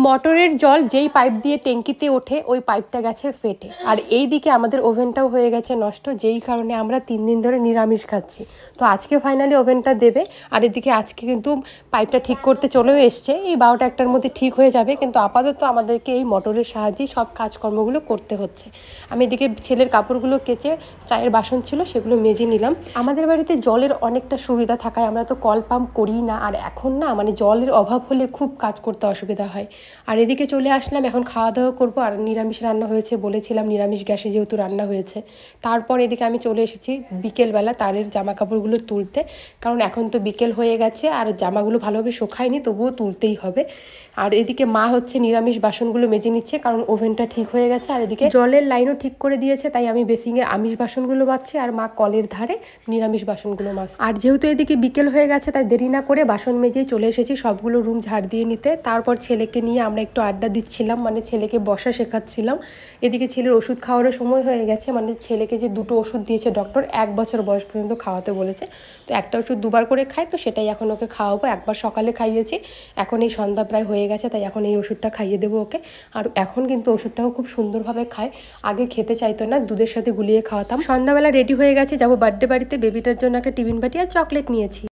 মোটরের জল যেই পাইপ দিয়ে ট্যাঙ্কিতে ওঠে ওই পাইপটা গেছে ফেটে, আর এই দিকে আমাদের ওভেনটাও হয়ে গেছে নষ্ট, যেই কারণে আমরা 3 দিন ধরে নিরামিষ খাচ্ছি। তো আজকে ফাইনালি ওভেনটা দেবে, আর এদিকে আজকে কিন্তু পাইপটা ঠিক করতে চলেও এসছে, এই 12টা-1টার মধ্যে ঠিক হয়ে যাবে। কিন্তু আপাতত আমাদেরকে এই মোটরের সাহায্যেই সব কাজকর্মগুলো করতে হচ্ছে। আমি এদিকে ছেলের কাপড়গুলো কেচে চায়ের বাসন ছিল সেগুলো মেজে নিলাম। আমাদের বাড়িতে জলের অনেকটা সুবিধা থাকায় আমরা তো কল পাম্প করি না, আর এখন না মানে জলের অভাব হলে খুব কাজ করতে অসুবিধা হয়। আর এদিকে চলে আসলাম, এখন খাওয়া দাওয়া করবো। আর নিরামিষ রান্না হয়েছে বলেছিলাম, নিরামিষ গ্যাসে যেহেতু রান্না হয়েছে। তারপর এদিকে আমি চলে এসেছি বিকেলবেলা তারের জামা কাপড়গুলো তুলতে, কারণ এখন তো বিকেল হয়ে গেছে আর জামাগুলো ভালোভাবে শুকায়নি, তবুও তুলতেই হবে। আর এদিকে মা হচ্ছে নিরামিষ বাসনগুলো মেজে নিচ্ছে, কারণ ওভেনটা ঠিক হয়ে গেছে। আর এদিকে জলের লাইনও ঠিক করে দিয়েছে, তাই আমি বেসিংয়ে আমিষ বাসনগুলো মাজছি আর মা কলের ধারে নিরামিষ বাসনগুলো মাজছে। আর যেহেতু এদিকে বিকেল হয়ে গেছে তাই দেরি না করে বাসন মেজেই চলে এসেছি সবগুলো রুম ঝাড় দিয়ে নিতে। তারপর ছেলেকে নিয়ে আমরা একটু আড্ডা দিচ্ছিলাম, মানে ছেলেকে বসা শেখাচ্ছিলাম। এদিকে ছেলের ওষুধ খাওয়ারও সময় হয়ে গেছে, মানে ছেলেকে যে 2টো ওষুধ দিয়েছে ডক্টর, 1 বছর বয়স পর্যন্ত খাওয়াতে বলেছে। তো একটা ওষুধ 2বার করে খায়, তো সেটাই এখন ওকে খাওয়াবো। একবার সকালে খাইয়েছি, এখন এই সন্ধ্যা প্রায় হয়ে গেছে, তাই এখন এই ওষুধটা খাইয়ে দেবো ওকে। আর এখন কিন্তু ওষুধটাও খুব সুন্দরভাবে খায়, আগে খেতে চাইতো না, দুধের সাথে গুলিয়ে খাওয়াতাম। সন্ধ্যাবেলা রেডি হয়ে গেছে, যাবো বার্থডে বাড়িতে। বেবিটার জন্য একটা টিফিন বাটি আর চকলেট নিয়েছি।